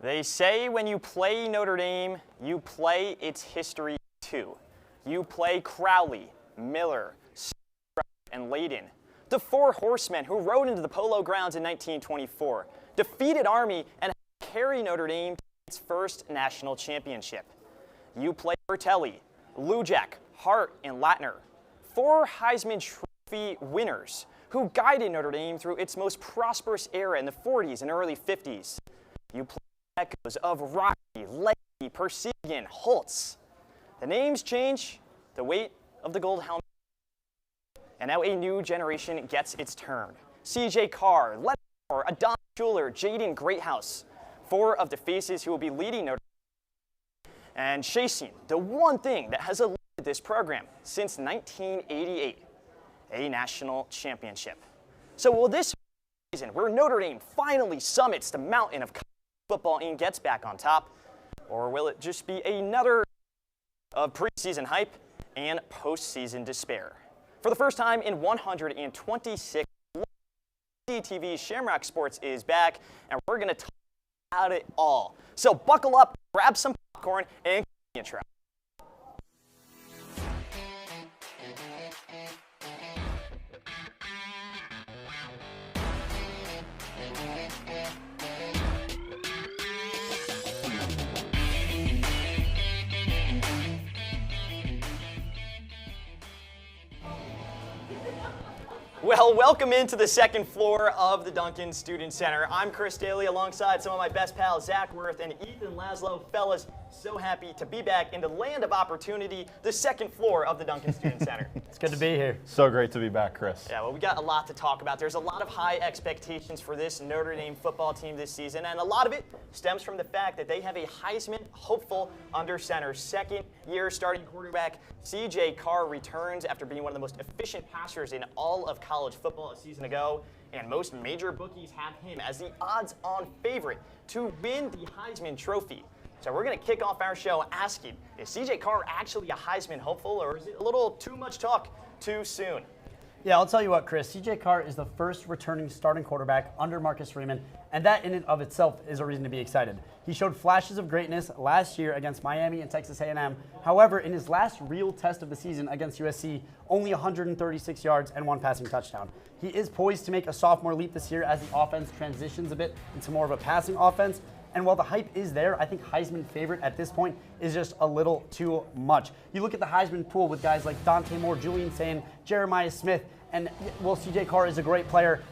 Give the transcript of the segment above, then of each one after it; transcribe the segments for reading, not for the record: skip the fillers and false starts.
They say when you play Notre Dame, you play its history too. You play Crowley, Miller, and Layden, the four horsemen who rode into the Polo Grounds in 1924, defeated Army, and carried Notre Dame to its first national championship. You play Bertelli, Lujak, Hart, and Latner, four Heisman Trophy winners who guided Notre Dame through its most prosperous era in the 40s and early 50s. You play echoes of Rocky, Leahy, Persigan, Holtz. The names change, the weight of the gold helmet, and now a new generation gets its turn. C.J. Carr, Ledford, Adon Schuler, Jaden Greathouse, four of the faces who will be leading Notre Dame and chasing the one thing that has eluded this program since 1988, a national championship. So will this season, where Notre Dame finally summits the mountain of football and gets back on top, or will it just be another of preseason hype and postseason despair? For the first time in 126, NDTV Shamrock Sports is back, and we're going to talk about it all. So buckle up, grab some popcorn, and the intro. Well, welcome into the second floor of the Duncan Student Center. I'm Chris Dailey alongside some of my best pals, Zach Wirth and Ethan Laslo. Fellas, so happy to be back in the land of opportunity, the second floor of the Duncan Student Center. It's good to be here. So great to be back, Chris. Yeah, well, we got a lot to talk about. There's a lot of high expectations for this Notre Dame football team this season, and a lot of it stems from the fact that they have a Heisman hopeful under center. Second-year starting quarterback C.J. Carr returns after being one of the most efficient passers in all of college football a season ago, and most major bookies have him as the odds-on favorite to win the Heisman Trophy. So we're going to kick off our show asking, is C.J. Carr actually a Heisman hopeful, or is it a little too much talk too soon? Yeah, I'll tell you what, Chris. C.J. Carr is the first returning starting quarterback under Marcus Freeman, and that in and of itself is a reason to be excited. He showed flashes of greatness last year against Miami and Texas A&M. However, in his last real test of the season against USC, only 136 yards and one passing touchdown. He is poised to make a sophomore leap this year as the offense transitions a bit into more of a passing offense. And while the hype is there, I think Heisman favorite at this point is just a little too much. You look at the Heisman pool with guys like Dante Moore, Julian Sain, Jeremiah Smith, and while C.J. Carr is a great player,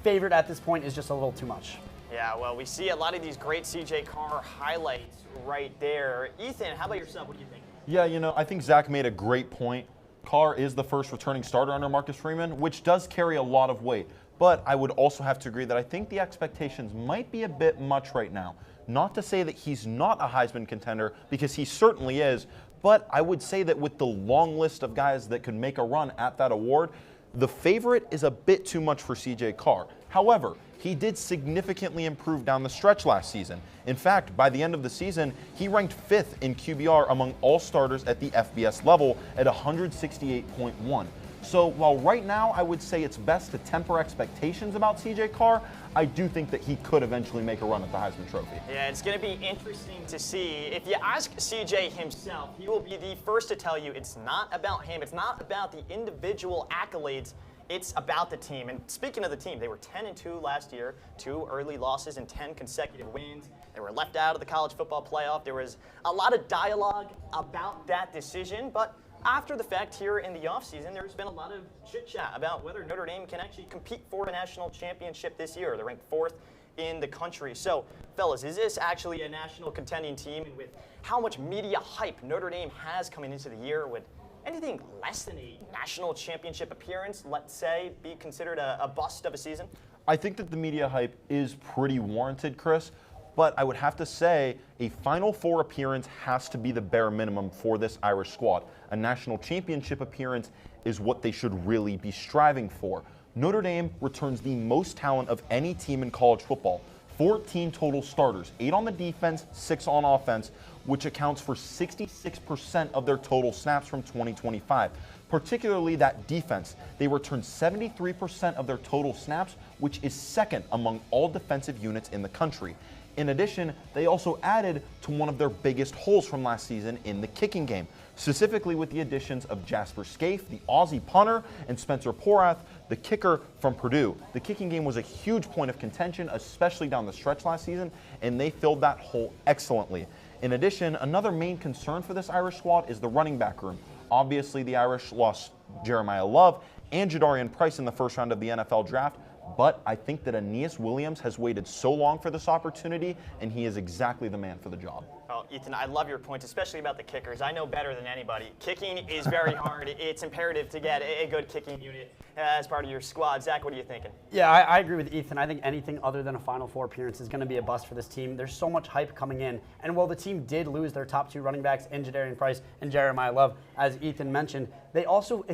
favorite at this point is just a little too much. Yeah, well, we see a lot of these great C.J. Carr highlights right there. Ethan, how about yourself? What do you think? Yeah, I think Zach made a great point. Carr is the first returning starter under Marcus Freeman, which does carry a lot of weight. But I would also have to agree that I think the expectations might be a bit much right now. Not to say that he's not a Heisman contender, because he certainly is, but I would say that with the long list of guys that could make a run at that award, the favorite is a bit too much for C.J. Carr. However, he did significantly improve down the stretch last season. In fact, by the end of the season, he ranked 5th in QBR among all starters at the FBS level at 168.1. So while right now I would say it's best to temper expectations about C.J. Carr, I do think that he could eventually make a run at the Heisman Trophy. Yeah, it's going to be interesting to see. If you ask C.J. himself, he will be the first to tell you it's not about him. It's not about the individual accolades. It's about the team. And speaking of the team, they were 10-2 last year, 2 early losses and 10 consecutive wins. They were left out of the college football playoff. There was a lot of dialogue about that decision, but after the fact, here in the offseason, there's been a lot of chit-chat about whether Notre Dame can actually compete for a national championship this year. They're ranked 4th in the country. So, fellas, is this actually a national contending team? And with how much media hype Notre Dame has coming into the year, would anything less than a national championship appearance, let's say, be considered a bust of a season? I think that the media hype is pretty warranted, Chris. But I would have to say a Final Four appearance has to be the bare minimum for this Irish squad. A national championship appearance is what they should really be striving for. Notre Dame returns the most talent of any team in college football. 14 total starters, 8 on the defense, 6 on offense, which accounts for 66% of their total snaps from 2025. Particularly that defense. They returned 73% of their total snaps, which is second among all defensive units in the country. In addition, they also added to one of their biggest holes from last season in the kicking game, specifically with the additions of Jasper Scaife, the Aussie punter, and Spencer Porath, the kicker from Purdue. The kicking game was a huge point of contention, especially down the stretch last season, and they filled that hole excellently. In addition, another main concern for this Irish squad is the running back room. Obviously, the Irish lost Jeremiah Love and Jadarian Price in the first round of the NFL draft, but I think that Aeneas Williams has waited so long for this opportunity, and he is exactly the man for the job. Well, Ethan, I love your points, especially about the kickers. I know better than anybody. Kicking is very hard. It's imperative to get a good kicking unit as part of your squad. Zach, what are you thinking? Yeah, I agree with Ethan. I think anything other than a Final Four appearance is going to be a bust for this team. There's so much hype coming in. And while the team did lose their top 2 running backs in Jadarian Price and Jeremiah Love, as Ethan mentioned, it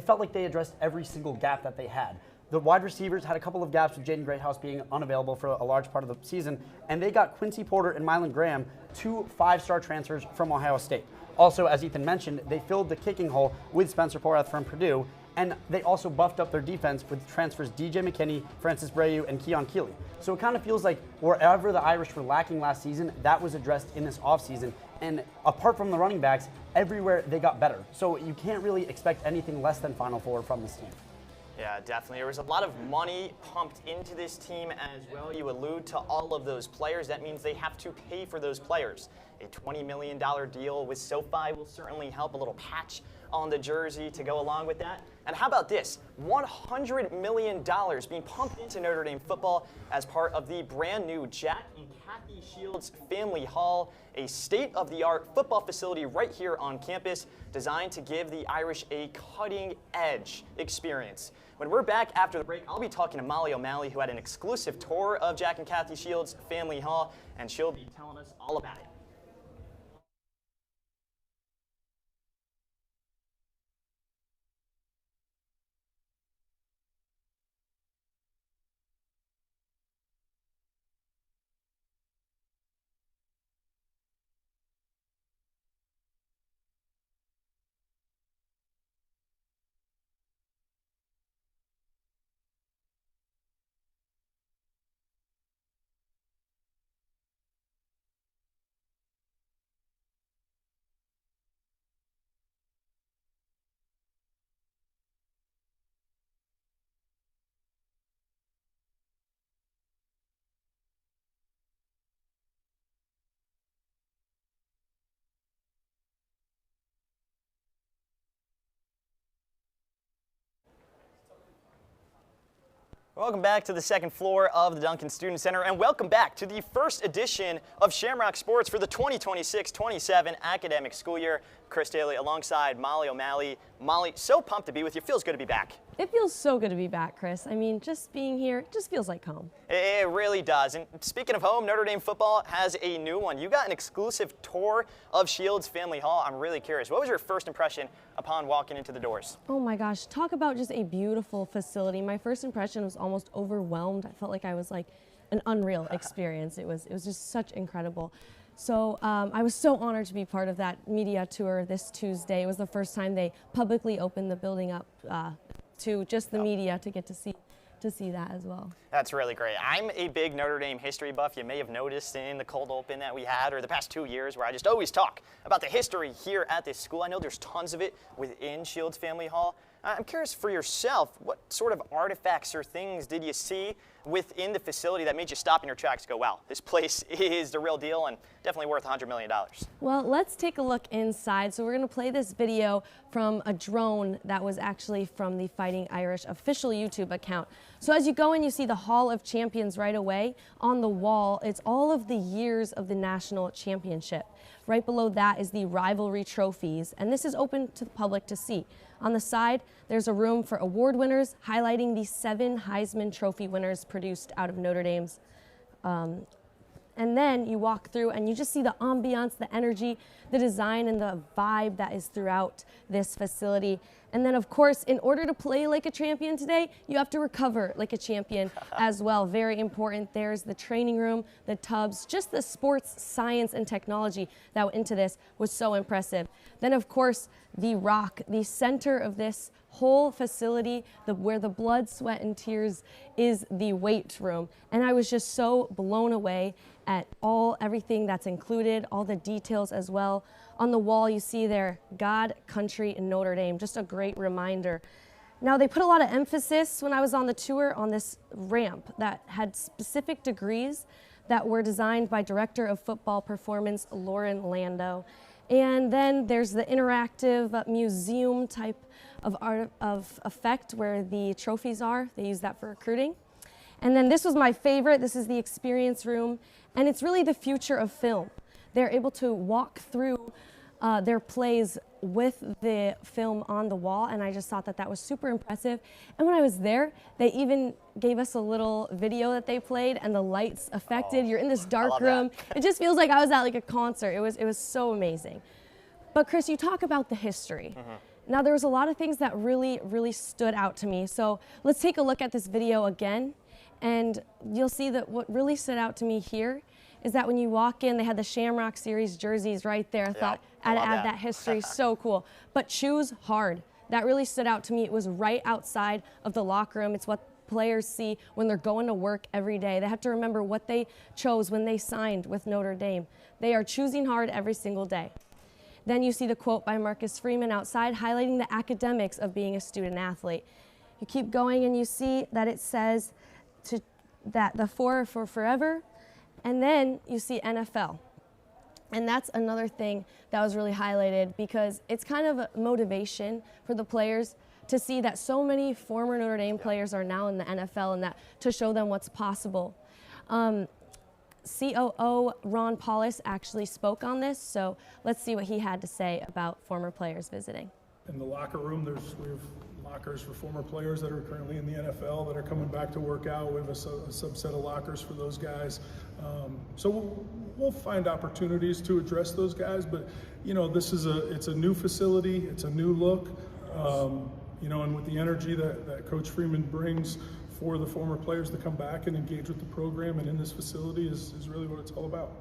felt like they addressed every single gap that they had. The wide receivers had a couple of gaps with Jaden Greathouse being unavailable for a large part of the season, and they got Quincy Porter and Mylan Graham, 2 5-star transfers from Ohio State. Also, as Ethan mentioned, they filled the kicking hole with Spencer Porath from Purdue, and they also buffed up their defense with transfers DJ McKinney, Francis Breu, and Keon Keeley. So it kind of feels like wherever the Irish were lacking last season, that was addressed in this offseason. And apart from the running backs, everywhere they got better. So you can't really expect anything less than Final Four from this team. Yeah, definitely. There was a lot of money pumped into this team as well. You allude to all of those players. That means they have to pay for those players. A $20 million deal with SoFi will certainly help. A little patch on the jersey to go along with that. And how about this? $100 million being pumped into Notre Dame football as part of the brand new Jack and Kathy Shields Family Hall, a state-of-the-art football facility right here on campus designed to give the Irish a cutting-edge experience. When we're back after the break, I'll be talking to Molly O'Malley, who had an exclusive tour of Jack and Kathy Shields Family Hall, and she'll be telling us all about it. Welcome back to the second floor of the Duncan Student Center, and welcome back to the first edition of Shamrock Sports for the 2026-27 academic school year. Chris Dailey alongside Molly O'Malley. Molly, so pumped to be with you. Feels good to be back. It feels so good to be back, Chris. I mean, just being here, it just feels like home. It really does. And speaking of home, Notre Dame football has a new one. You got an exclusive tour of Shields Family Hall. I'm really curious. What was your first impression upon walking into the doors? Oh my gosh, talk about just a beautiful facility. My first impression was almost overwhelmed. I felt like I was like an unreal experience. It was just such incredible. So I was so honored to be part of that media tour this Tuesday. It was the first time they publicly opened the building up to just the media to get to see that as well. That's really great. I'm a big Notre Dame history buff. You may have noticed in the cold open that we had, or the past 2 years, where I just always talk about the history here at this school. I know there's tons of it within Shields Family Hall. I'm curious for yourself, what sort of artifacts or things did you see within the facility that made you stop in your tracks and go, wow, this place is the real deal and definitely worth $100 million? Well, let's take a look inside. So we're going to play this video from a drone that was actually from the Fighting Irish official YouTube account. So as you go in, you see the Hall of Champions right away. On the wall, it's all of the years of the national championship. Right below that is the rivalry trophies, and this is open to the public to see. On the side, there's a room for award winners, highlighting the 7 Heisman Trophy winners produced out of Notre Dame's. And then you walk through and you just see the ambiance, the energy, the design, and the vibe that is throughout this facility. And then, of course, in order to play like a champion today, you have to recover like a champion as well. Very important. There's the training room, the tubs, just the sports science and technology that went into this was so impressive. Then, of course, the rock, the center of this whole facility, where the blood, sweat, and tears is the weight room. And I was just so blown away at everything that's included, all the details as well. On the wall, you see there, God, Country, and Notre Dame. Just a great reminder. Now, they put a lot of emphasis when I was on the tour on this ramp that had specific degrees that were designed by Director of Football Performance, Lauren Lando. And then there's the interactive museum type of effect where the trophies are. They use that for recruiting. And then this was my favorite. This is the experience room. And it's really the future of film. They're able to walk through their plays with the film on the wall, and I just thought that was super impressive. And when I was there, they even gave us a little video that they played, and the lights affected. You're in this dark room. It just feels like I was at like a concert. It was so amazing. But Chris, you talk about the history. Now, there was a lot of things that really stood out to me. So let's take a look at this video again, and you'll see that what really stood out to me here is that when you walk in, they had the Shamrock Series jerseys right there. I thought I'd add that history, so cool. But choose hard. That really stood out to me. It was right outside of the locker room. It's what players see when they're going to work every day. They have to remember what they chose when they signed with Notre Dame. They are choosing hard every single day. Then you see the quote by Marcus Freeman outside, highlighting the academics of being a student athlete. You keep going and you see that it says that the for forever. And then you see NFL. And that's another thing that was really highlighted because it's kind of a motivation for the players to see that so many former Notre Dame players are now in the NFL and that to show them what's possible. COO Ron Paulus actually spoke on this, so let's see what he had to say about former players visiting. In the locker room, we have lockers for former players that are currently in the NFL that are coming back to work out. We have a subset of lockers for those guys. So we'll find opportunities to address those guys, but it's a new facility, it's a new look, and with the energy that Coach Freeman brings for the former players to come back and engage with the program and in this facility is really what it's all about.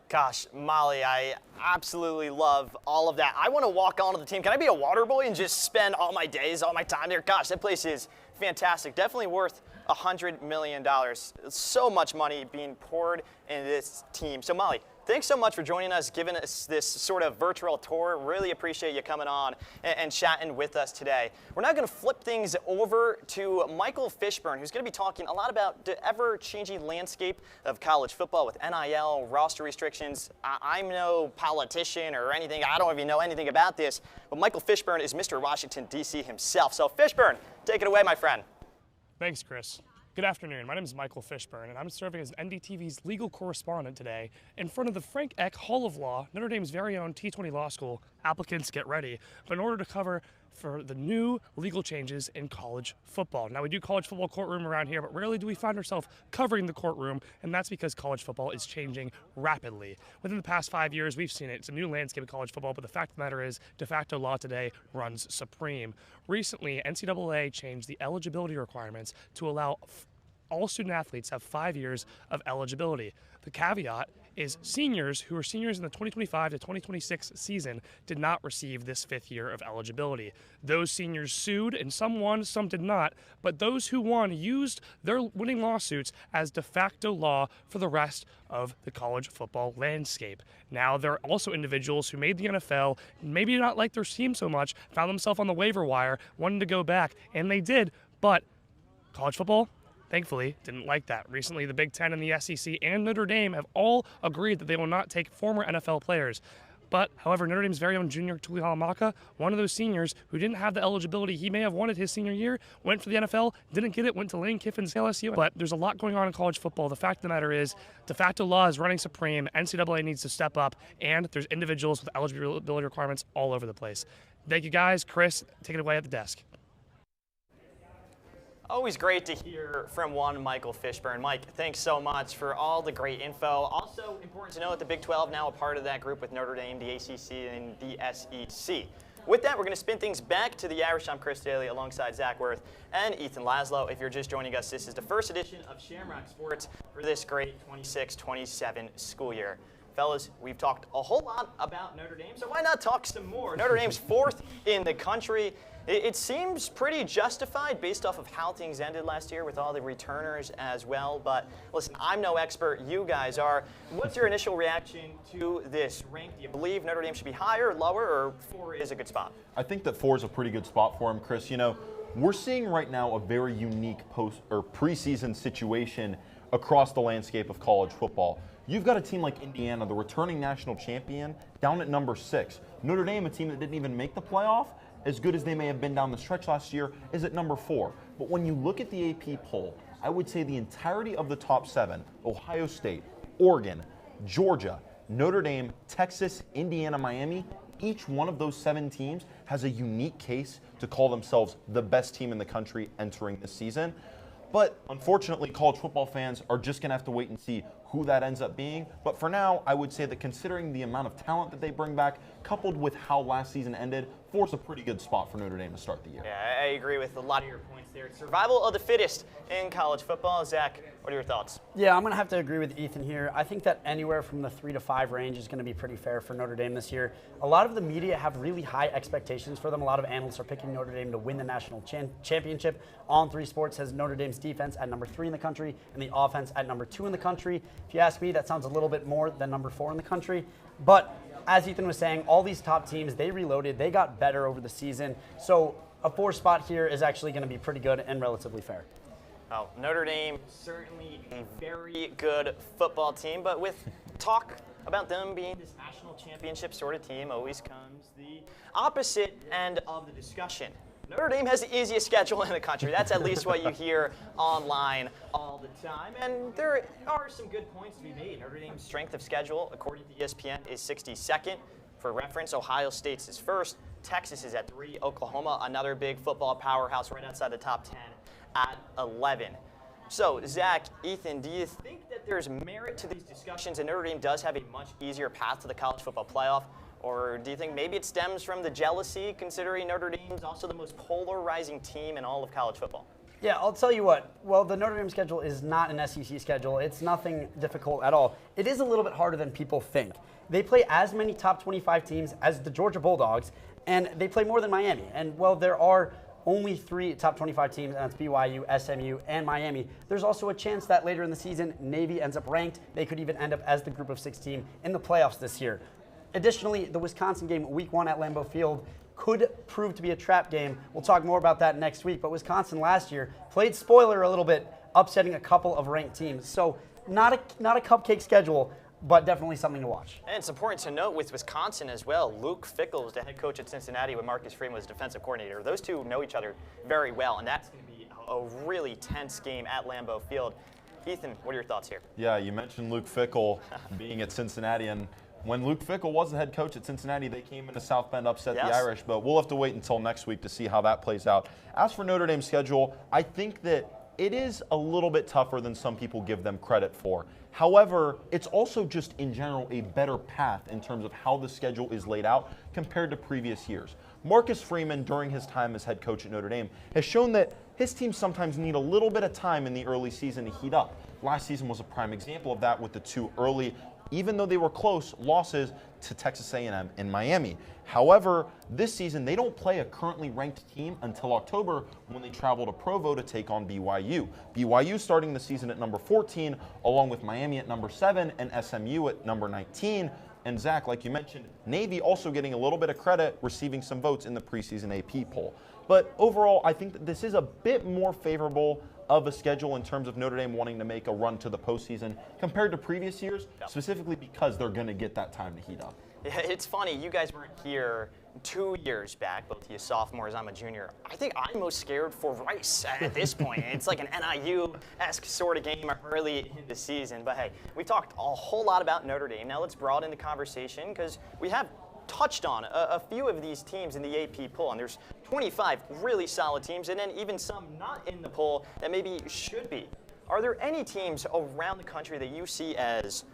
Gosh, Molly, I absolutely love all of that. I want to walk onto the team. Can I be a water boy and just spend all my days, all my time there? Gosh, that place is fantastic. Definitely worth $100 million. So much money being poured into this team. So, Molly, thanks so much for joining us, giving us this sort of virtual tour. Really appreciate you coming on and chatting with us today. We're now going to flip things over to Michael Fishburne, who's going to be talking a lot about the ever-changing landscape of college football with NIL, roster restrictions. I'm no politician or anything. I don't even know anything about this. But Michael Fishburne is Mr. Washington, D.C. himself. So, Fishburne, take it away, my friend. Thanks, Chris. Good afternoon. My name is Michael Fishburne, and I'm serving as NDTV's legal correspondent today in front of the Frank Eck Hall of Law, Notre Dame's very own T20 Law School. Applicants, get ready. But in order to cover for the new legal changes in college football. Now, we do college football courtroom around here, but rarely do we find ourselves covering the courtroom, and that's because college football is changing rapidly. Within the past 5 years, we've seen it. It's a new landscape of college football, but the fact of the matter is, de facto law today runs supreme. Recently, NCAA changed the eligibility requirements to allow all student athletes have 5 years of eligibility. The caveat is seniors who are seniors in the 2025 to 2026 season did not receive this 5th year of eligibility. Those seniors sued, and some won, some did not, but those who won used their winning lawsuits as de facto law for the rest of the college football landscape. Now, there are also individuals who made the NFL, maybe not like their team so much, found themselves on the waiver wire, wanting to go back, and they did, but college football, thankfully, didn't like that. Recently, the Big Ten and the SEC and Notre Dame have all agreed that they will not take former NFL players. But, however, Notre Dame's very own junior Tuli Halamaka, one of those seniors who didn't have the eligibility he may have wanted his senior year, went for the NFL, didn't get it, went to Lane Kiffin's LSU. But there's a lot going on in college football. The fact of the matter is, de facto law is running supreme. NCAA needs to step up, and there's individuals with eligibility requirements all over the place. Thank you, guys. Chris, take it away at the desk. Always great to hear from one Michael Fishburne. Mike, thanks so much for all the great info. Also important to know that the Big 12 now a part of that group with Notre Dame, the ACC, and the SEC. With that, we're going to spin things back to the Irish. I'm Chris Dailey alongside Zach Wirth and Ethan Laslo. If you're just joining us, this is the first edition of Shamrock Sports for this great 26-27 school year. Fellas, we've talked a whole lot about Notre Dame, so why not talk some more? Notre Dame's fourth in the country. It seems pretty justified based off of how things ended last year with all the returners as well. But listen, I'm no expert. You guys are. What's your initial reaction to this rank? Do you believe Notre Dame should be higher, lower, or 4 is a good spot? I think that 4 is a pretty good spot for him, Chris. You know, we're seeing right now a very unique preseason situation across the landscape of college football. You've got a team like Indiana, the returning national champion, down at number 6. Notre Dame, a team that didn't even make the playoff, as good as they may have been down the stretch last year, is at number 4. But when you look at the AP poll, I would say the entirety of the top 7, Ohio State, Oregon, Georgia, Notre Dame, Texas, Indiana, Miami, each one of those 7 teams has a unique case to call themselves the best team in the country entering this season. But unfortunately, college football fans are just going to have to wait and see who that ends up being. But for now, I would say that considering the amount of talent that they bring back, coupled with how last season ended, 4 is a pretty good spot for Notre Dame to start the year. Yeah, I agree with a lot of your points there. Survival of the fittest in college football. Zach, what are your thoughts? Yeah, I'm going to have to agree with Ethan here. I think that anywhere from the 3 to 5 range is going to be pretty fair for Notre Dame this year. A lot of the media have really high expectations for them. A lot of analysts are picking Notre Dame to win the national championship. On 3 Sports has Notre Dame's defense at number 3 in the country and the offense at number 2 in the country. If you ask me, that sounds a little bit more than number 4 in the country. But as Ethan was saying, all these top teams, they reloaded, they got better over the season. So a 4 spot here is actually going to be pretty good and relatively fair. Well, Notre Dame, certainly a very good football team, but with talk about them being this national championship sort of team, always comes the opposite end of the discussion. Notre Dame has the easiest schedule in the country. That's at least what you hear online all the time. And there are some good points to be made. Notre Dame's strength of schedule, according to ESPN, is 62nd. For reference, Ohio State's is 1st. Texas is at 3. Oklahoma, another big football powerhouse right outside the top 10, at 11. So, Zach, Ethan, do you think that there's merit to these discussions and Notre Dame does have a much easier path to the college football playoff? Or do you think maybe it stems from the jealousy, considering Notre Dame's also the most polarizing team in all of college football? Yeah, I'll tell you what. Well, the Notre Dame schedule is not an SEC schedule. It's nothing difficult at all. It is a little bit harder than people think. They play as many top 25 teams as the Georgia Bulldogs, and they play more than Miami. And, well, there are only 3 top 25 teams, and that's BYU, SMU, and Miami. There's also a chance that later in the season, Navy ends up ranked. They could even end up as the group of 6 team in the playoffs this year. Additionally, the Wisconsin game, week 1 at Lambeau Field, could prove to be a trap game. We'll talk more about that next week. But Wisconsin last year played spoiler a little bit, upsetting a couple of ranked teams. So not a cupcake schedule, but definitely something to watch. And it's important to note with Wisconsin as well, Luke Fickell is the head coach at Cincinnati when Marcus Freeman was defensive coordinator. Those two know each other very well, and that's going to be a really tense game at Lambeau Field. Ethan, what are your thoughts here? Yeah, you mentioned Luke Fickell being at Cincinnati, and when Luke Fickell was the head coach at Cincinnati, they came into South Bend, upset the Irish, but we'll have to wait until next week to see how that plays out. As for Notre Dame's schedule, I think that it is a little bit tougher than some people give them credit for. However, it's also just in general a better path in terms of how the schedule is laid out compared to previous years. Marcus Freeman, during his time as head coach at Notre Dame, has shown that his teams sometimes need a little bit of time in the early season to heat up. Last season was a prime example of that with the 2 early, even though they were close, losses to Texas A&M and Miami. However, this season they don't play a currently ranked team until October when they travel to Provo to take on BYU. BYU starting the season at number 14, along with Miami at number 7 and SMU at number 19. And Zach, like you mentioned, Navy also getting a little bit of credit, receiving some votes in the preseason AP poll. But overall, I think that this is a bit more favorable of a schedule in terms of Notre Dame wanting to make a run to the postseason compared to previous years, specifically because they're going to get that time to heat up. Yeah, it's funny, you guys weren't here 2 years back, both of you sophomores, I'm a junior. I think I'm most scared for Rice at this point. It's like an NIU-esque sort of game early in the season. But hey, we talked a whole lot about Notre Dame. Now let's broaden the conversation because we have touched on a few of these teams in the AP poll, and there's 25 really solid teams, and then even some not in the poll that maybe should be. Are there any teams around the country that you see as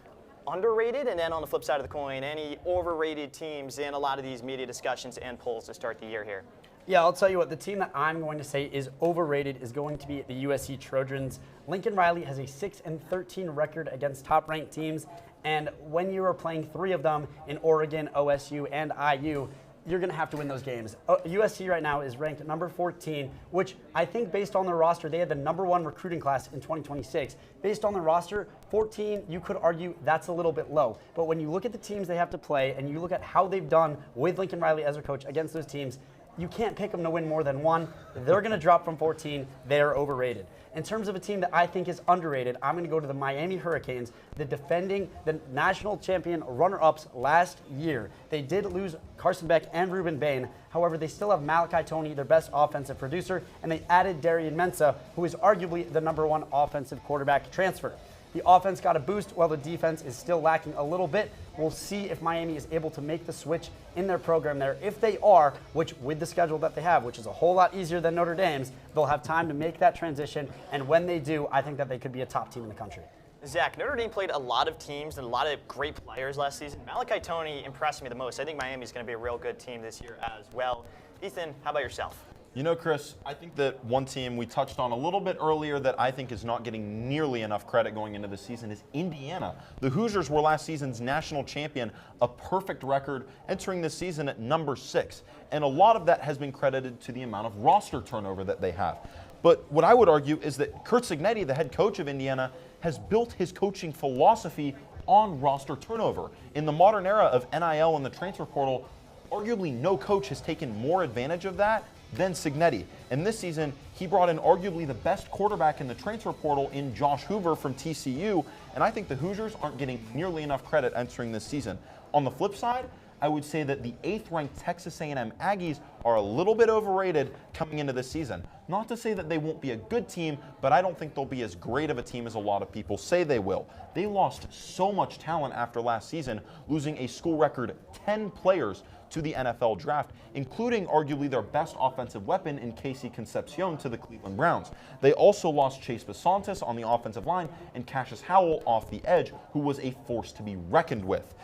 underrated, and then on the flip side of the coin, any overrated teams in a lot of these media discussions and polls to start the year here? Yeah, I'll tell you what, the team that I'm going to say is overrated is going to be the USC Trojans. Lincoln Riley has a 6-13 record against top-ranked teams, and when you are playing 3 of them in Oregon, OSU, and IU, you're going to have to win those games. USC right now is ranked number 14, which I think based on their roster, they had the number 1 recruiting class in 2026. Based on the roster, 14, you could argue that's a little bit low. But when you look at the teams they have to play and you look at how they've done with Lincoln Riley as their coach against those teams, you can't pick them to win more than 1. They're going to drop from 14. They're overrated. In terms of a team that I think is underrated, I'm going to go to the Miami Hurricanes, the national champion runner-ups last year. They did lose Carson Beck and Ruben Bain. However, they still have Malachi Toney, their best offensive producer, and they added Darian Mensah, who is arguably the number 1 offensive quarterback transfer. The offense got a boost while the defense is still lacking a little bit. We'll see if Miami is able to make the switch in their program there. If they are, which with the schedule that they have, which is a whole lot easier than Notre Dame's, they'll have time to make that transition. And when they do, I think that they could be a top team in the country. Zach, Notre Dame played a lot of teams and a lot of great players last season. Malachi Toney impressed me the most. I think Miami's going to be a real good team this year as well. Ethan, how about yourself? You know, Chris, I think that one team we touched on a little bit earlier that I think is not getting nearly enough credit going into the season is Indiana. The Hoosiers were last season's national champion, a perfect record, entering this season at number 6. And a lot of that has been credited to the amount of roster turnover that they have. But what I would argue is that Curt Cignetti, the head coach of Indiana, has built his coaching philosophy on roster turnover. In the modern era of NIL and the transfer portal, arguably no coach has taken more advantage of that than Cignetti. And this season, he brought in arguably the best quarterback in the transfer portal in Josh Hoover from TCU, and I think the Hoosiers aren't getting nearly enough credit entering this season. On the flip side, I would say that the 8th-ranked Texas A&M Aggies are a little bit overrated coming into this season. Not to say that they won't be a good team, but I don't think they'll be as great of a team as a lot of people say they will. They lost so much talent after last season, losing a school record 10 players to the NFL draft, including arguably their best offensive weapon in Casey Concepcion to the Cleveland Browns. They also lost Chase Besantis on the offensive line and Cassius Howell off the edge, who was a force to be reckoned with.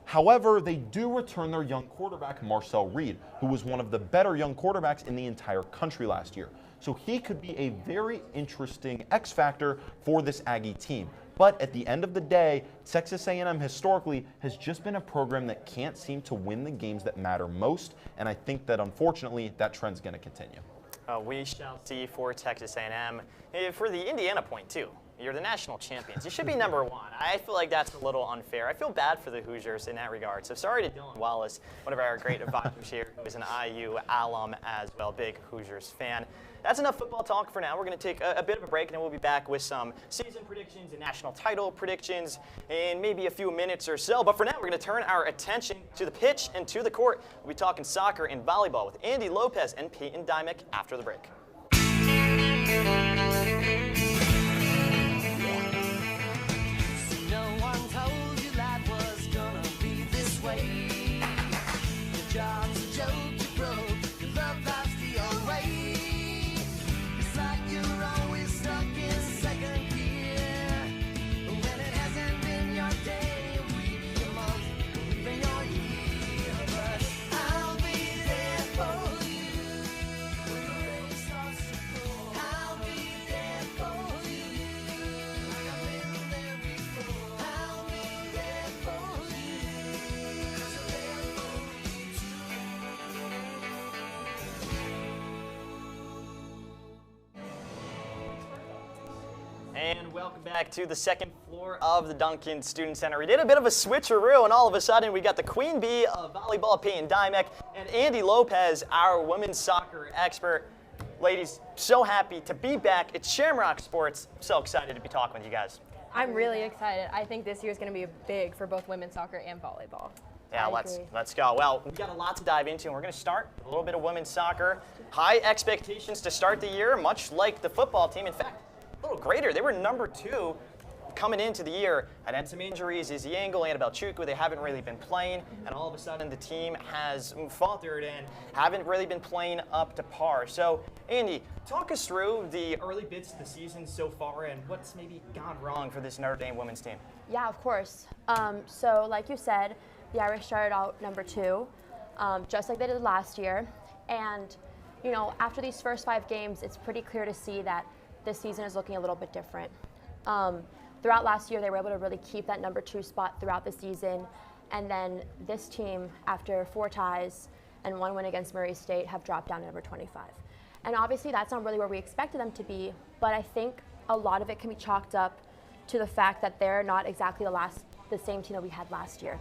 However, they do return their young quarterback, Marcel Reed, who was one of the better young quarterbacks in the entire country last year. So he could be a very interesting X factor for this Aggie team. But at the end of the day, Texas A&M historically has just been a program that can't seem to win the games that matter most, and I think that unfortunately that trend's going to continue. We shall see for Texas A&M. For the Indiana point too, you're the national champions. You should be number 1. I feel like that's a little unfair. I feel bad for the Hoosiers in that regard. So sorry to Dylan Wallace, one of our great advisors here, who is an IU alum as well, big Hoosiers fan. That's enough football talk for now. We're going to take a bit of a break, and then we'll be back with some season predictions and national title predictions in maybe a few minutes or so. But for now, we're going to turn our attention to the pitch and to the court. We'll be talking soccer and volleyball with Andi Lopez and Payton Dymek after the break. No one told you life was gonna be this way. Your job's a joke, you broke, your love life's the old way. It's like you're always stuck in second gear. When it hasn't been your day, a week, a month, even your year. But I'll be there for you when the rain starts to pour. I'll be there for you like I've been there before. I'll be there for you 'cause I'm there for you too. And welcome back to the second floor of the Duncan Student Center. We did a bit of a switcheroo, and all of a sudden we got the queen bee of volleyball, Payton Dymek, and Andi Lopez, our women's soccer expert. Ladies, so happy to be back. It's Shamrock Sports. So excited to be talking with you guys. I'm really excited. I think this year is going to be big for both women's soccer and volleyball. Yeah, I let's agree. go. Well, we've got a lot to dive into, and we're going to start with a little bit of women's soccer. High expectations to start the year, much like the football team. In fact, a little greater. They were number 2 coming into the year, had some injuries. Izzy Angle, Annabelle Chukwu, they haven't really been playing, and all of a sudden the team has faltered and haven't really been playing up to par. So, Andi, talk us through the early bits of the season so far and what's maybe gone wrong for this Notre Dame women's team. Yeah, of course. So like you said, the Irish started out number 2, just like they did last year. And, you know, after these first 5 games, it's pretty clear to see that this season is looking a little bit different. Throughout last year, they were able to really keep that number 2 spot throughout the season. And then this team, after 4 ties and 1 win against Murray State, have dropped down to number 25. And obviously that's not really where we expected them to be, but I think a lot of it can be chalked up to the fact that they're not exactly the same team that we had last year.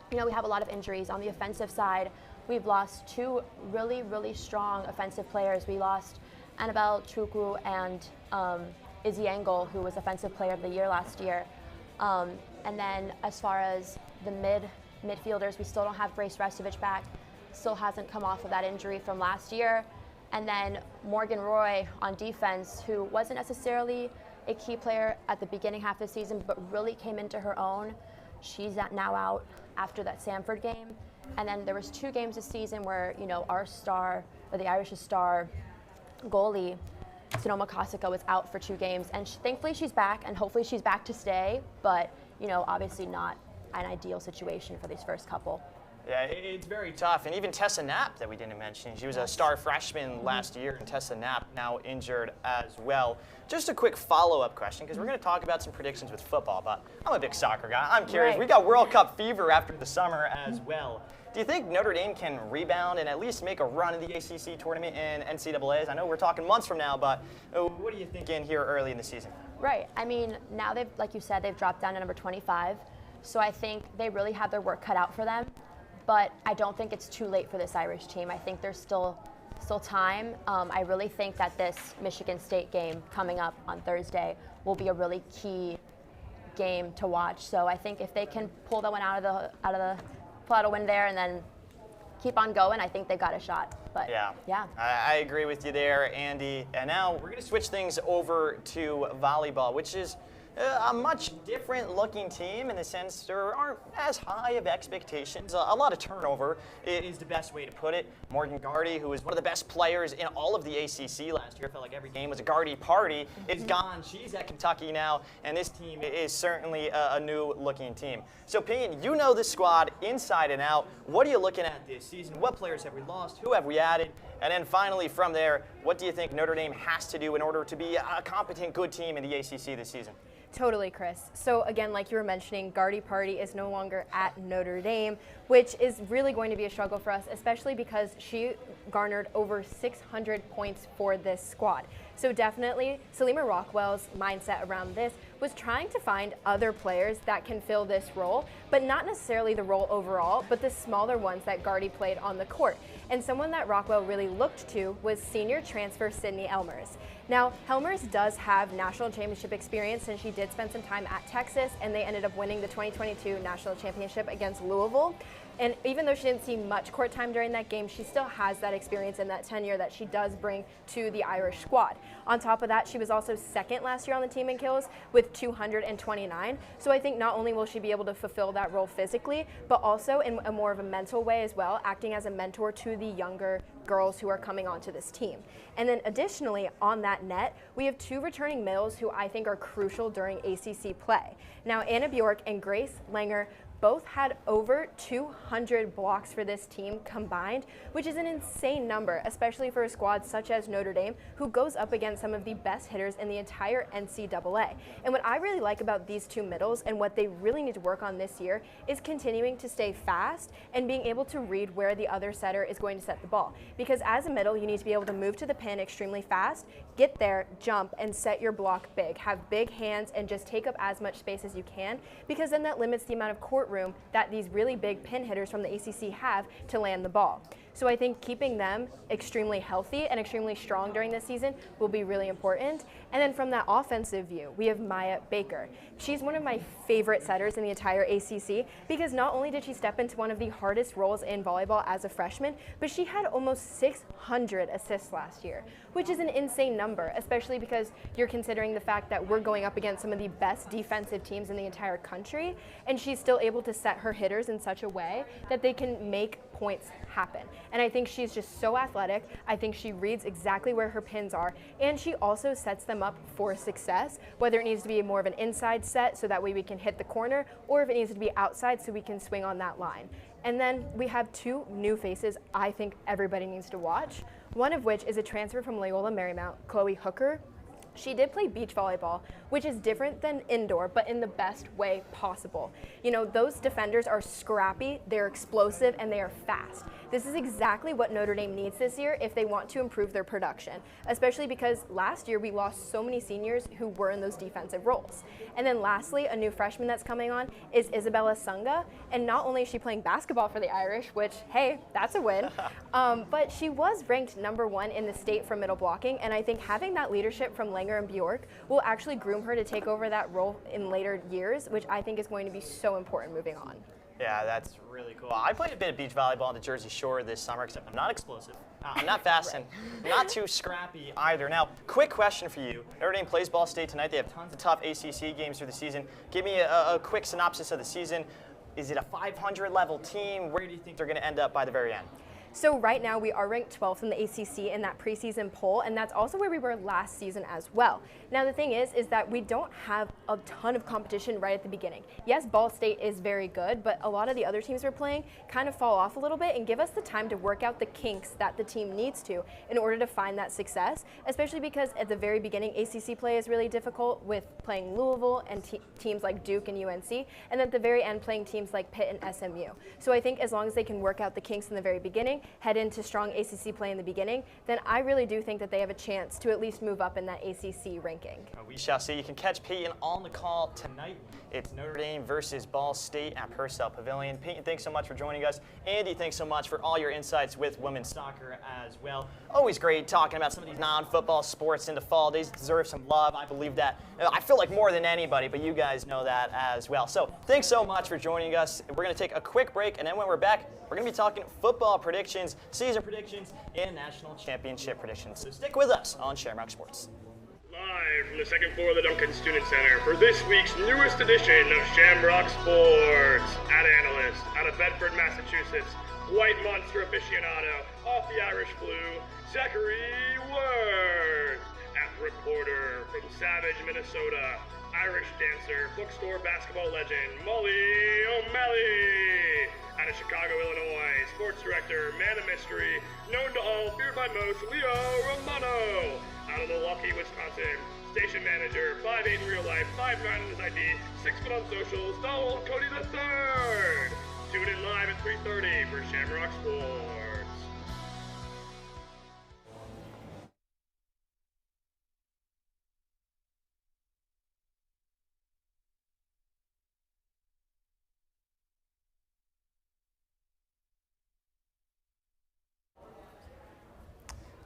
You know, we have a lot of injuries. On the offensive side, we've lost 2 really, really strong offensive players. We lost Annabelle Chukwu and Izzy Angle, who was Offensive Player of the Year last year. And then as far as the midfielders, we still don't have Grace Restovich back. Still hasn't come off of that injury from last year. And then Morgan Roy on defense, who wasn't necessarily a key player at the beginning half of the season, but really came into her own. She's now out after that Samford game. And then there was 2 games this season where, you know, our star, or the Irish's star goalie, Sonoma Kosika, was out for 2 games. And thankfully she's back, and hopefully she's back to stay, but, you know, obviously not an ideal situation for these first couple. Yeah, it's very tough. And even Tessa Knapp that we didn't mention, she was a star freshman last year, and Tessa Knapp now injured as well. Just a quick follow-up question, because we're going to talk about some predictions with football, but I'm a big soccer guy. I'm curious. Right. We got World Cup fever after the summer as well. Do you think Notre Dame can rebound and at least make a run in the ACC tournament and NCAAs? I know we're talking months from now, but what are you thinking here early in the season? Right. I mean, now they've, like you said, they've dropped down to number 25. So I think they really have their work cut out for them. But I don't think it's too late for this Irish team. I think there's still time. I really think that this Michigan State game coming up on Thursday will be a really key game to watch. So I think if they can pull that one pull out a win there and then keep on going, I think they've got a shot. But yeah. I agree with you there, Andi. And now we're going to switch things over to volleyball, which is a much different looking team in the sense there aren't as high of expectations. A lot of turnover is the best way to put it. Morgan Gardy, who was one of the best players in all of the ACC last year, felt like every game was a Gardy party, is gone. She's at Kentucky now, and this team is certainly a new looking team. So Payton, you know this squad inside and out. What are you looking at this season? What players have we lost? Who have we added? And then finally from there, what do you think Notre Dame has to do in order to be a competent, good team in the ACC this season? Totally, Chris. So again, like you were mentioning, Gardy Party is no longer at Notre Dame, which is really going to be a struggle for us, especially because she garnered over 600 points for this squad. So definitely, Salima Rockwell's mindset around this was trying to find other players that can fill this role, but not necessarily the role overall, but the smaller ones that Gardy played on the court. And someone that Rockwell really looked to was senior transfer Sydney Elmers. Now, Helmers does have national championship experience, and she did spend some time at Texas, and they ended up winning the 2022 national championship against Louisville. And even though she didn't see much court time during that game, she still has that experience and that tenure that she does bring to the Irish squad. On top of that, she was also second last year on the team in kills with 229. So I think not only will she be able to fulfill that role physically, but also in a more of a mental way as well, acting as a mentor to the younger girls who are coming onto this team. And then additionally, on that net, we have 2 returning middles who I think are crucial during ACC play. Now, Anna Bjork and Grace Langer both had over 200 blocks for this team combined, which is an insane number, especially for a squad such as Notre Dame, who goes up against some of the best hitters in the entire NCAA. And what I really like about these 2 middles and what they really need to work on this year is continuing to stay fast and being able to read where the other setter is going to set the ball. Because as a middle, you need to be able to move to the pin extremely fast, get there, jump, and set your block big. Have big hands and just take up as much space as you can, because then that limits the amount of court court room that these really big pin hitters from the ACC have to land the ball. So I think keeping them extremely healthy and extremely strong during this season will be really important. And then from that offensive view, we have Maya Baker. She's one of my favorite setters in the entire ACC because not only did she step into one of the hardest roles in volleyball as a freshman, but she had almost 600 assists last year, which is an insane number, especially because you're considering the fact that we're going up against some of the best defensive teams in the entire country, and she's still able to set her hitters in such a way that they can make points happen. And I think she's just so athletic. I think she reads exactly where her pins are, and she also sets them up for success, whether it needs to be more of an inside set so that way we can hit the corner, or if it needs to be outside so we can swing on that line. And then we have two new faces I think everybody needs to watch, one of which is a transfer from Loyola Marymount, Chloe Hooker. She did play beach volleyball, which is different than indoor, but in the best way possible. You know, those defenders are scrappy, they're explosive, and they are fast. This is exactly what Notre Dame needs this year if they want to improve their production, especially because last year we lost so many seniors who were in those defensive roles. And then lastly, a new freshman that's coming on is Isabella Sunga, and not only is she playing basketball for the Irish, which, hey, that's a win, but she was ranked #1 in the state for middle blocking, and I think having that leadership from Langer and Bjork will actually groom her to take over that role in later years, which I think is going to be so important moving on. Yeah, that's really cool. I played a bit of beach volleyball on the Jersey Shore this summer, except I'm not explosive. I'm not fast and not too scrappy either. Now, quick question for you. Notre Dame plays Ball State tonight. They have tons of tough ACC games through the season. Give me a quick synopsis of the season. Is it a 500 level team? Where do you think they're going to end up by the very end? So right now we are ranked 12th in the ACC in that preseason poll, and that's also where we were last season as well. Now the thing is that we don't have a ton of competition right at the beginning. Yes, Ball State is very good, but a lot of the other teams we're playing kind of fall off a little bit and give us the time to work out the kinks that the team needs to in order to find that success, especially because at the very beginning ACC play is really difficult with playing Louisville and teams like Duke and UNC, and at the very end playing teams like Pitt and SMU. So I think as long as they can work out the kinks in the very beginning, head into strong ACC play in the beginning, then I really do think that they have a chance to at least move up in that ACC ranking. We shall see. You can catch Payton on the call tonight. It's Notre Dame versus Ball State at Purcell Pavilion. Payton, thanks so much for joining us. Andy, thanks so much for all your insights with women's soccer as well. Always great talking about some of these non-football sports in the fall. They deserve some love. I believe that. I feel like more than anybody, but you guys know that as well. So thanks so much for joining us. We're going to take a quick break, and then when we're back, we're going to be talking football predictions, season predictions, and national championship predictions. So stick with us on Shamrock Sports. Live from the second floor of the Duncan Student Center for this week's newest edition of Shamrock Sports. At analyst, out of Bedford, Massachusetts, white monster aficionado, off the Irish flu, Zachary Wirth. At reporter from Savage, Minnesota, Irish dancer, bookstore basketball legend, Molly O'Malley. Out of Chicago, Illinois, sports director, man of mystery, known to all, feared by most, Leo Romano. Out of Milwaukee, Wisconsin, station manager, 5'8" in real life, 5'9" in his ID, 6 foot on socials, Donald Cody III. Tune in live at 3:30 for Shamrock Sports.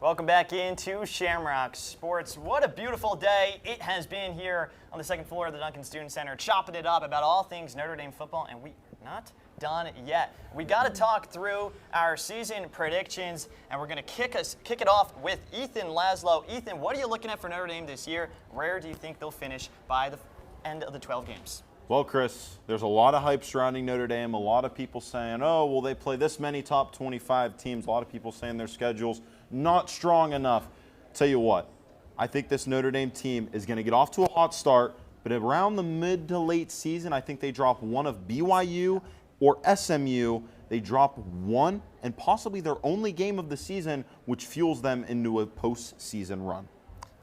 Welcome back into Shamrock Sports. What a beautiful day it has been here on the second floor of the Duncan Student Center, chopping it up about all things Notre Dame football, and we are not done yet. We got to talk through our season predictions, and we're going to kick it off with Ethan Laslo. Ethan, what are you looking at for Notre Dame this year? Where do you think they'll finish by the end of the 12 games? Well, Chris, there's a lot of hype surrounding Notre Dame. A lot of people saying, oh, well, they play this many top 25 teams. A lot of people saying their schedule's not strong enough. Tell you what, I think this Notre Dame team is going to get off to a hot start, but around the mid to late season, I think they drop one of BYU or SMU. They drop one and possibly their only game of the season, which fuels them into a postseason run.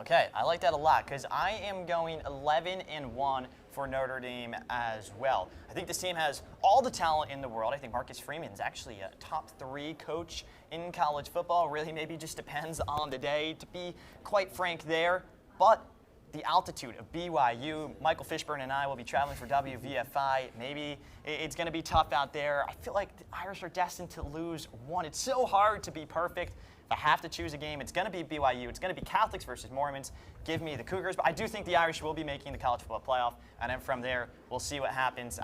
Okay, I like that a lot because I am going 11-1 for Notre Dame as well. I think this team has all the talent in the world. I think Marcus Freeman is actually a top 3 coach in college football. Really maybe just depends on the day, to be quite frank there. But the altitude of BYU. Michael Fishburne and I will be traveling for WVFI. Maybe it's going to be tough out there. I feel like the Irish are destined to lose one. It's so hard to be perfect. If I have to choose a game, it's going to be BYU. It's going to be Catholics versus Mormons. Give me the Cougars. But I do think the Irish will be making the college football playoff. And then from there, we'll see what happens.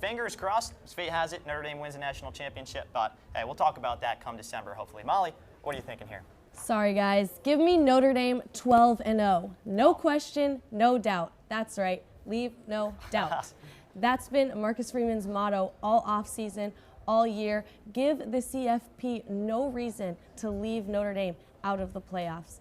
Fingers crossed, as fate has it, Notre Dame wins the national championship. But hey, we'll talk about that come December, hopefully. Molly, what are you thinking here? Sorry, guys. Give me Notre Dame 12-0. No question, no doubt. That's right. Leave no doubt. That's been Marcus Freeman's motto all offseason, all year. Give the CFP no reason to leave Notre Dame out of the playoffs.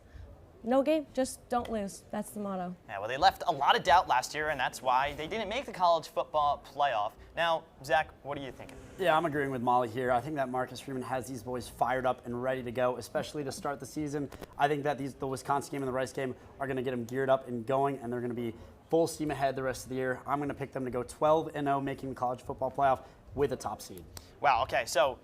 No game, just don't lose. That's the motto. Yeah, well, they left a lot of doubt last year, and that's why they didn't make the college football playoff. Now, Zach, what are you thinking? Yeah, I'm agreeing with Molly here. I think that Marcus Freeman has these boys fired up and ready to go, especially to start the season. I think that the Wisconsin game and the Rice game are going to get them geared up and going, and they're going to be full steam ahead the rest of the year. I'm going to pick them to go 12-0, making the college football playoff with a top seed. Wow, okay, so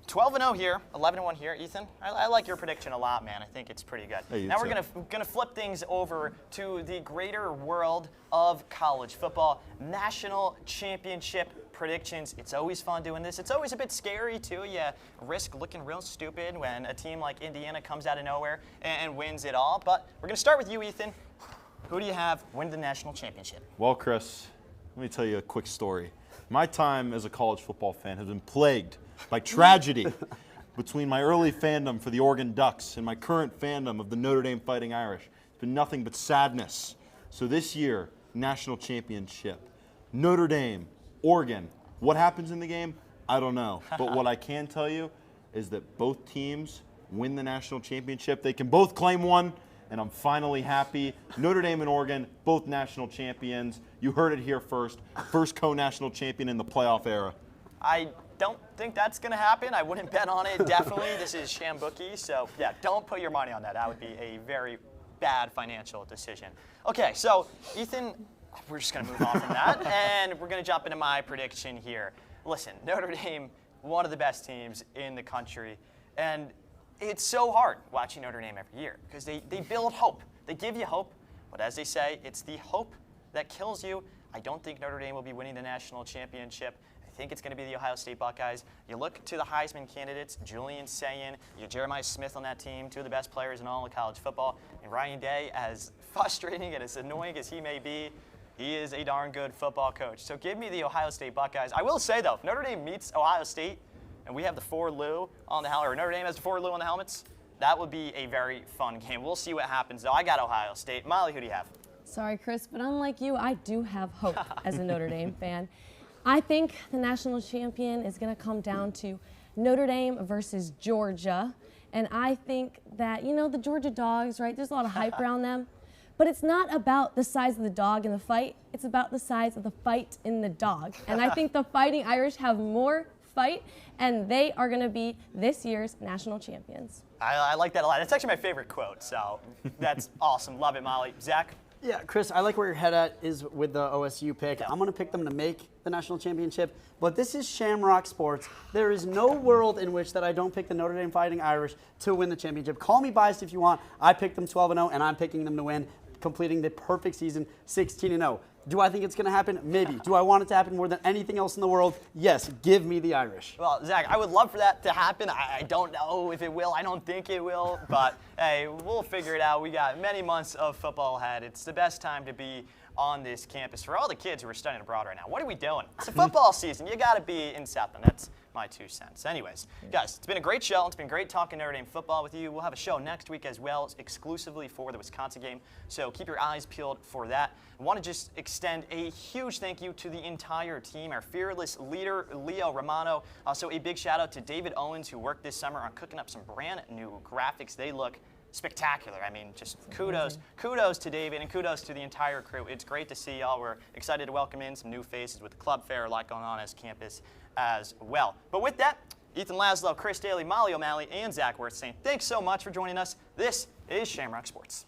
12-0 here, 11-1 here. Ethan, I like your prediction a lot, man. I think it's pretty good. Hey, now we're gonna flip things over to the greater world of college football. National championship predictions. It's always fun doing this. It's always a bit scary, too. You risk looking real stupid when a team like Indiana comes out of nowhere and wins it all. But we're gonna start with you, Ethan. Who do you have win the national championship? Well, Chris, let me tell you a quick story. My time as a college football fan has been plagued by tragedy between my early fandom for the Oregon Ducks and my current fandom of the Notre Dame Fighting Irish. It's been nothing but sadness. So this year, national championship, Notre Dame, Oregon. What happens in the game? I don't know. But what I can tell you is that both teams win the national championship. They can both claim one, and I'm finally happy. Notre Dame and Oregon, both national champions. You heard it here first. First co-national champion in the playoff era. I don't think that's going to happen. I wouldn't bet on it, definitely. This is Shambookie, so yeah, don't put your money on that. That would be a very bad financial decision. Okay, so Ethan, we're just going to move on from that, and we're going to jump into my prediction here. Listen, Notre Dame, one of the best teams in the country, and it's so hard watching Notre Dame every year because they build hope. They give you hope, but as they say, it's the hope that kills you. I don't think Notre Dame will be winning the national championship. I think it's going to be the Ohio State Buckeyes. You look to the Heisman candidates, Julian Sayin, you have Jeremiah Smith on that team, two of the best players in all of college football. And Ryan Day, as frustrating and as annoying as he may be, he is a darn good football coach. So give me the Ohio State Buckeyes. I will say, though, if Notre Dame meets Ohio State and we have the 4 Lou on the helmet, or Notre Dame has the 4 Lou on the helmets, that would be a very fun game. We'll see what happens, though. I got Ohio State. Molly, who do you have? Sorry, Chris, but unlike you, I do have hope as a Notre Dame fan. I think the national champion is going to come down to Notre Dame versus Georgia. And I think that, you know, the Georgia Dogs, right, there's a lot of hype around them. But it's not about the size of the dog in the fight. It's about the size of the fight in the dog. And I think the Fighting Irish have more fight, and they are going to be this year's national champions. I like that a lot. It's actually my favorite quote, so that's awesome. Love it, Molly. Zach? Yeah, Chris, I like where your head at is with the OSU pick. I'm going to pick them to make the national championship, but this is Shamrock Sports. There is no world in which that I don't pick the Notre Dame Fighting Irish to win the championship. Call me biased if you want. I picked them 12-0, and I'm picking them to win, completing the perfect season, 16-0. Do I think it's going to happen? Maybe. Do I want it to happen more than anything else in the world? Yes. Give me the Irish. Well, Zach, I would love for that to happen. I don't know if it will. I don't think it will. But, hey, we'll figure it out. We got many months of football ahead. It's the best time to be on this campus. For all the kids who are studying abroad right now, what are we doing? It's a football season. You got to be in South Bend. That's my 2 cents. Anyways, guys, it's been a great show. It's been great talking Notre Dame football with you. We'll have a show next week as well, exclusively for the Wisconsin game. So keep your eyes peeled for that. I want to just extend a huge thank you to the entire team, our fearless leader, Leo Romano. Also, a big shout out to David Owens, who worked this summer on cooking up some brand new graphics. They look spectacular. I mean, just kudos to David and kudos to the entire crew. It's great to see y'all. We're excited to welcome in some new faces with the club fair, a lot going on as campus as well. But with that, Ethan Laslo, Chris Dailey, Molly O'Malley, and Zach Wirth saying thanks so much for joining us. This is Shamrock Sports.